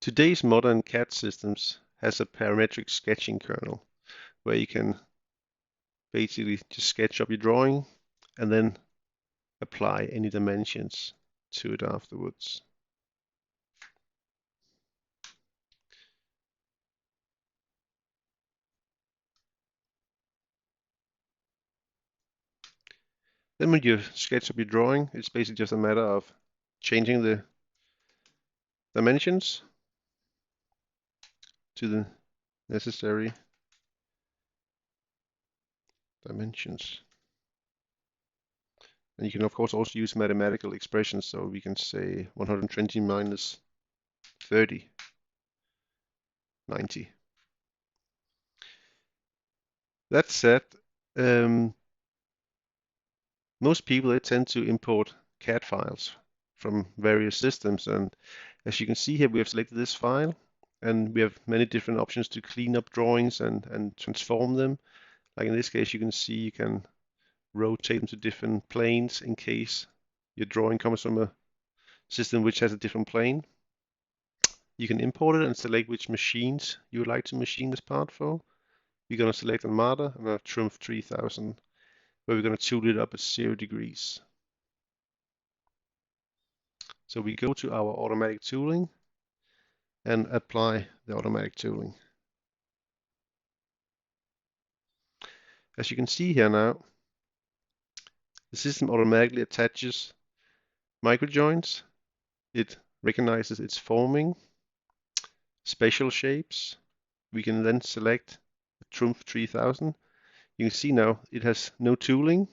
Today's modern CAD systems has a parametric sketching kernel where you can basically just sketch up your drawing and then apply any dimensions to it afterwards. Then when you sketch up your drawing, it's basically just a matter of changing the dimensions to the necessary dimensions. And you can of course also use mathematical expressions, so we can say 120 minus 30, 90. That said, most people they tend to import CAD files from various systems, and as you can see here, we have selected this file, and we have many different options to clean up drawings and transform them. Like in this case, you can see you can rotate them to different planes in case your drawing comes from a system which has a different plane. You can import it and select which machines you would like to machine this part for. We're going to select Armada and a Triumph 3000, where we're going to tool it up at 0 degrees. So we go to our automatic tooling and apply the automatic tooling. As you can see here now, the system automatically attaches microjoints. It recognizes its forming, special shapes. We can then select the Triumph 3000. You can see now it has no tooling,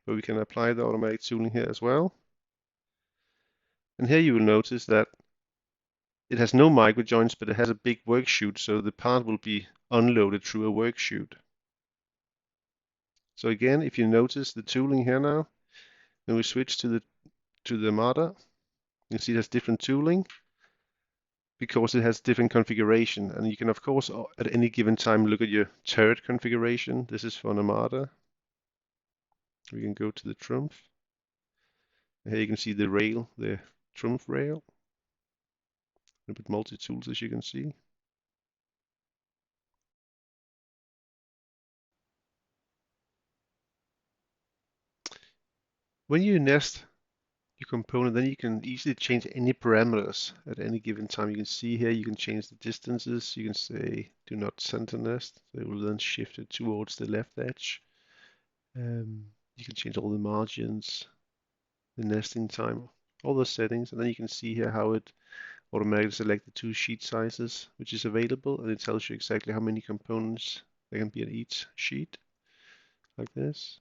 but we can apply the automatic tooling here as well. And here you will notice that it has no microjoints, but it has a big work chute, so the part will be unloaded through a work chute. So again, if you notice the tooling here now, then we switch to the Armada. You can see it has different tooling because it has different configuration, and you can of course at any given time look at your turret configuration. This is for an Armada. We can go to the Triumph. Here you can see the rail, the Triumph rail. A bit multi-tools, as you can see. When you nest your component, then you can easily change any parameters at any given time. You can see here, you can change the distances. You can say do not center nest. So it will then shift it towards the left edge. You can change all the margins, the nesting time, all those settings, and then you can see here how it automatically selects the two sheet sizes which is available, and it tells you exactly how many components there can be on each sheet, like this.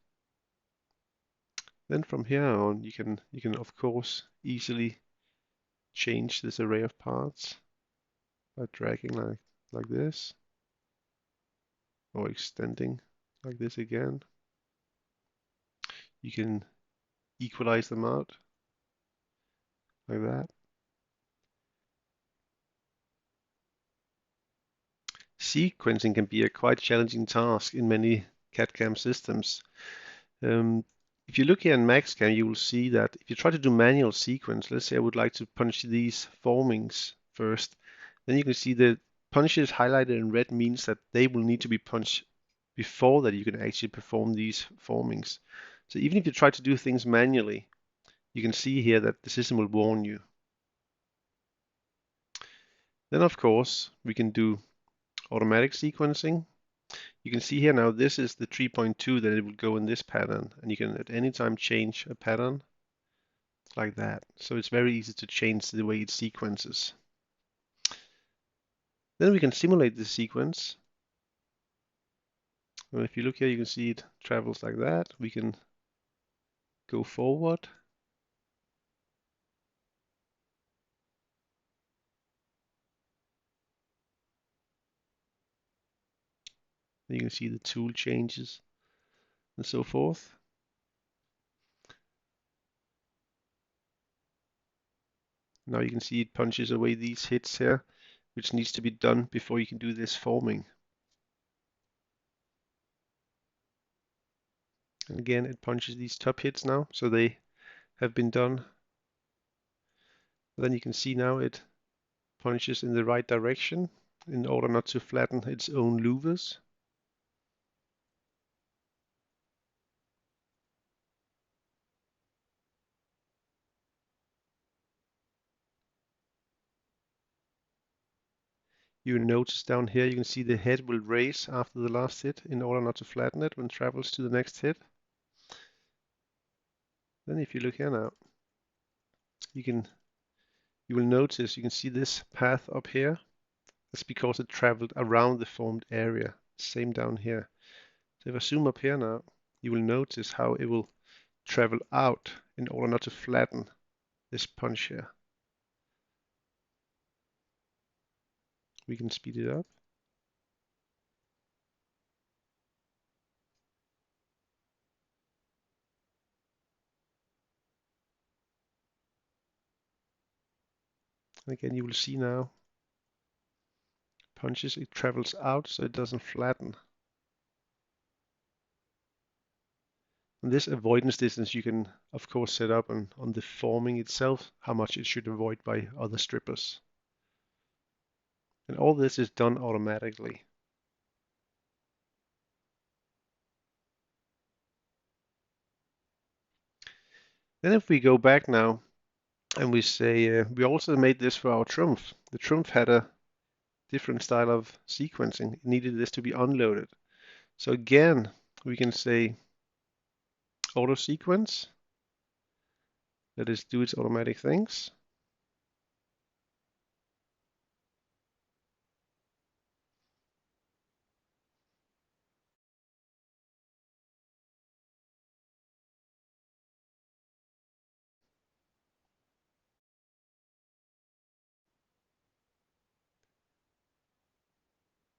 Then from here on, you can of course easily change this array of parts by dragging like this, or extending like this again. You can equalize them out like that. Sequencing can be a quite challenging task in many CAD/CAM systems. If you look here in MaxxCAM, you will see that if you try to do manual sequence, let's say I would like to punch these formings first, then you can see the punches highlighted in red means that they will need to be punched before that you can actually perform these formings. So even if you try to do things manually, you can see here that the system will warn you. Then of course, we can do automatic sequencing. You can see here now this is the 3.2 that it will go in this pattern, and you can at any time change a pattern like that. So it's very easy to change the way it sequences. Then we can simulate the sequence. And if you look here, you can see it travels like that. We can go forward. You can see the tool changes and so forth. Now you can see it punches away these hits here, which needs to be done before you can do this forming. And again, it punches these top hits now, so they have been done. Then you can see now it punches in the right direction in order not to flatten its own louvers. You will notice down here you can see the head will raise after the last hit in order not to flatten it when it travels to the next hit. Then if you look here now, you will notice you can see this path up here. That's because it traveled around the formed area. Same down here. So if I zoom up here now, you will notice how it will travel out in order not to flatten this punch here. We can speed it up. And again, you will see now, punches, it travels out so it doesn't flatten. And this avoidance distance you can, of course, set up on the forming itself, how much it should avoid by other strippers. And all this is done automatically. Then if we go back now and we say, we also made this for our Trumpf. The Trumpf had a different style of sequencing. It needed this to be unloaded. So again, we can say auto sequence. Let us do its automatic things.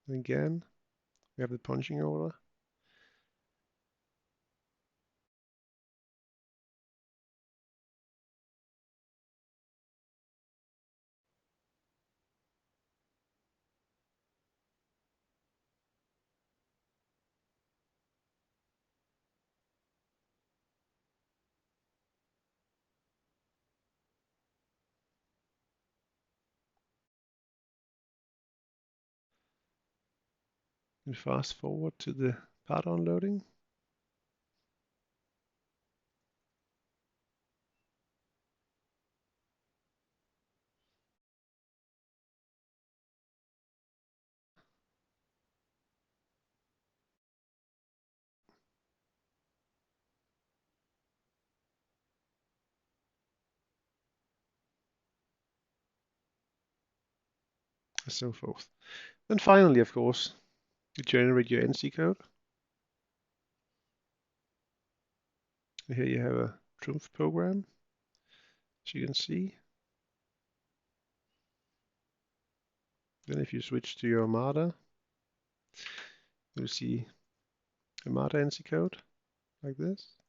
And again, we have the punching order. And fast forward to the part unloading. And so forth. Then finally, of course, you generate your NC code. Here you have a Trumpf program, as you can see. Then if you switch to your Armada, you'll see Armada NC code like this.